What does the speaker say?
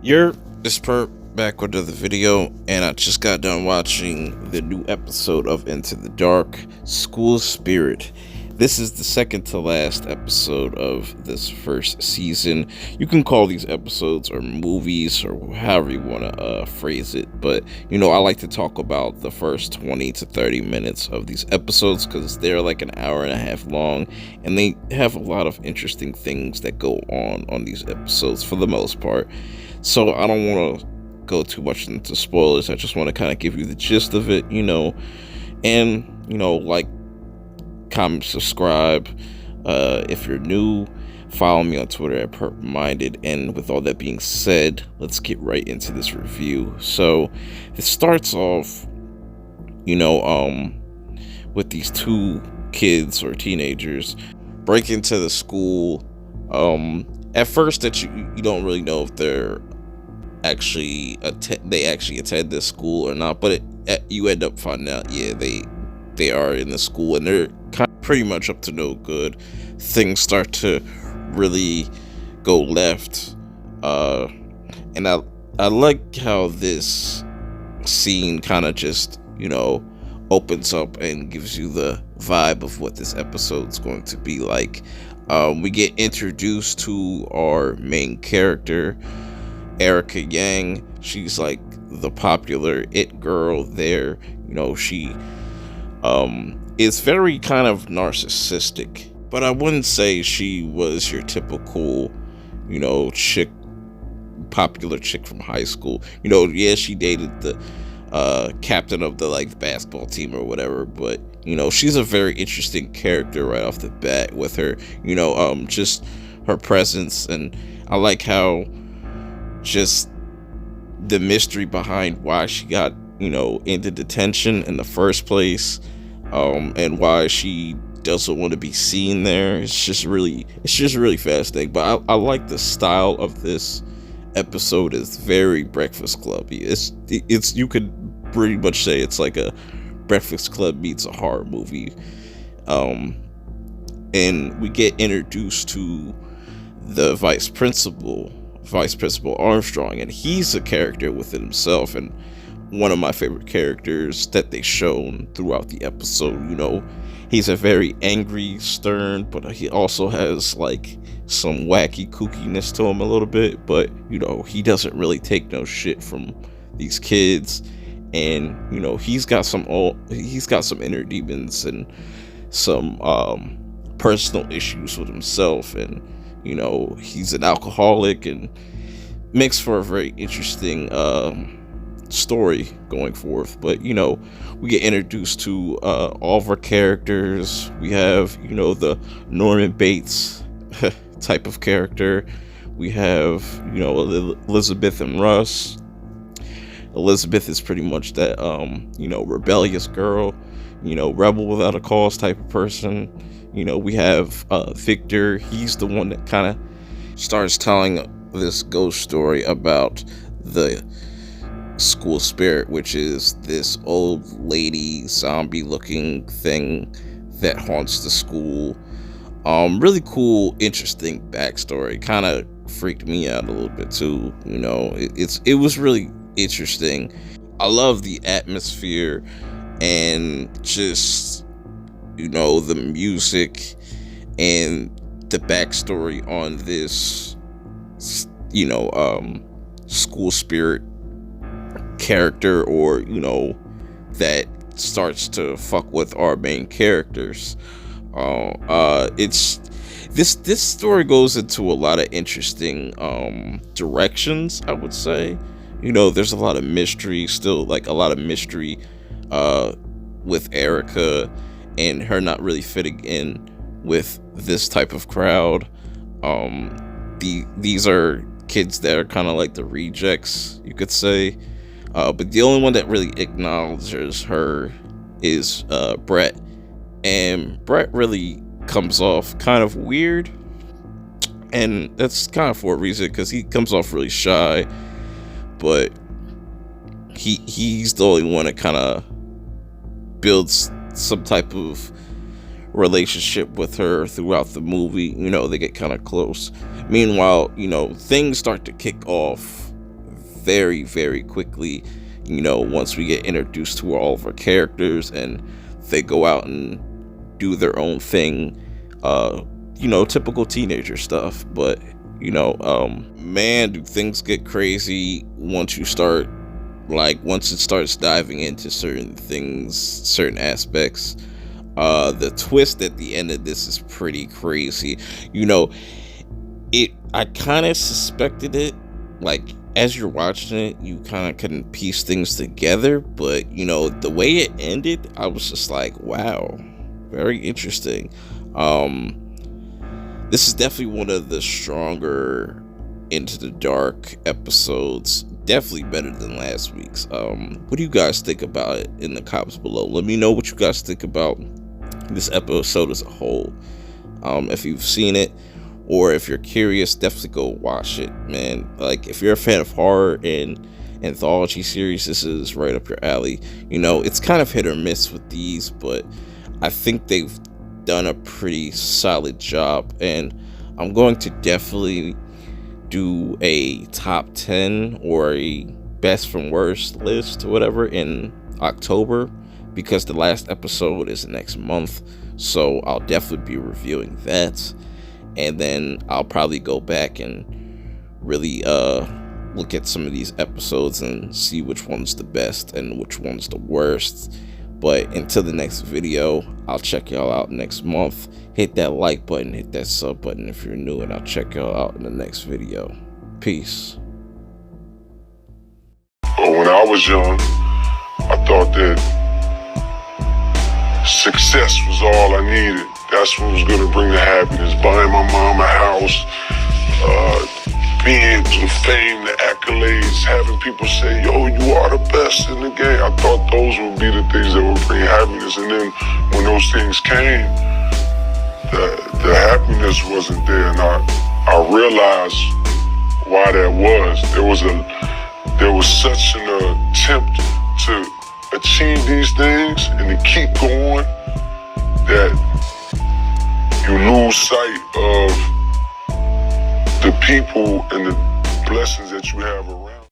You're this per back with another video, and I just got done watching the new episode of Into the Dark, School Spirit. This is the second to last episode of this first season. You can call these episodes or movies or however you want to phrase it, but I like to talk about the first 20 to 30 minutes of these episodes because they're like an hour and a half long, and they have a lot of interesting things that go on these episodes for the most part. So I don't want to go too much into spoilers. I just want to kind of give you the gist of it, and like, comment, subscribe. If you're new, follow me on Twitter at PerpMinded. And with all that being said, let's get right into this review. So it starts off, with these two kids or teenagers break into the school. At first, that you don't really know if they're actually attend this school or not, but you end up finding out, yeah, they are in the school, and they're kind of pretty much up to no good. Things start to really go left, and I like how this scene kind of just opens up and gives you the vibe of what this episode's going to be like. We get introduced to our main character, Erica Yang. She's like the popular it girl there. She is very kind of narcissistic, but I wouldn't say she was your typical, popular chick from high school. Yeah, she dated the captain of the basketball team or whatever, but she's a very interesting character right off the bat with her, just her presence. And I like how just the mystery behind why she got into detention in the first place, and why she doesn't want to be seen there. It's just really fascinating. But I like the style of this episode. Is very Breakfast Clubby. It's you could pretty much say it's like a Breakfast Club meets a horror movie. And we get introduced to the vice principal Armstrong, and he's a character within himself, and one of my favorite characters that they shown throughout the episode. He's a very angry, stern, but he also has some wacky kookiness to him a little bit, but he doesn't really take no shit from these kids. And he's got some inner demons and some personal issues with himself, and he's an alcoholic, and makes for a very interesting story going forth. But we get introduced to all of our characters. We have the Norman Bates type of character. We have Elizabeth and Russ. Elizabeth is pretty much that rebellious girl, rebel without a cause type of person. We have Victor. He's the one that kind of starts telling this ghost story about the school spirit, which is this old lady zombie looking thing that haunts the school. Really cool, interesting backstory. Kind of freaked me out a little bit too. It was really interesting. I love the atmosphere and just the music and the backstory on this school spirit character, or that starts to fuck with our main characters. It's this story goes into a lot of interesting directions, I would say. There's a lot of mystery still, a lot of mystery with Erica and her not really fitting in with this type of crowd. These are kids that are kind of like the rejects, you could say. But the only one that really acknowledges her is Brett. And Brett really comes off kind of weird. And that's kind of for a reason, because he comes off really shy. but he's the only one that kind of builds some type of relationship with her throughout the movie. They get kind of close. Meanwhile, things start to kick off very, very quickly, once we get introduced to all of our characters and they go out and do their own thing, typical teenager stuff. But, man, do things get crazy once it starts diving into certain things, certain aspects. The twist at the end of this is pretty crazy. I kind of suspected it. Like, as you're watching it, you kind of couldn't piece things together, but the way it ended, I was just like, wow, very interesting. This is definitely one of the stronger Into the Dark episodes. Definitely better than last week's. What do you guys think about it in the comments below? Let me know what you guys think about this episode as a whole. If you've seen it, or if you're curious, definitely go watch it, man. Like, if you're a fan of horror and anthology series, this is right up your alley. It's kind of hit or miss with these, but I think they've done a pretty solid job, and I'm going to definitely do a top 10 or a best from worst list or whatever in October, because the last episode is next month, so I'll definitely be reviewing that. And then I'll probably go back and really look at some of these episodes and see which one's the best and which one's the worst. But until the next video, I'll check y'all out next month. Hit that like button, hit that sub button if you're new, and I'll check y'all out in the next video. Peace. When I was young, I thought that success was all I needed. That's what was going to bring the happiness. Buying my mom a house, being the fame, the accolades, having people say, yo, you are the best in the game. I thought those would be the things that would bring happiness. And then when those things came, the happiness wasn't there. And I realized why that was. There was such an attempt to achieve these things and to keep going that you lose sight of the people and the blessings that you have around.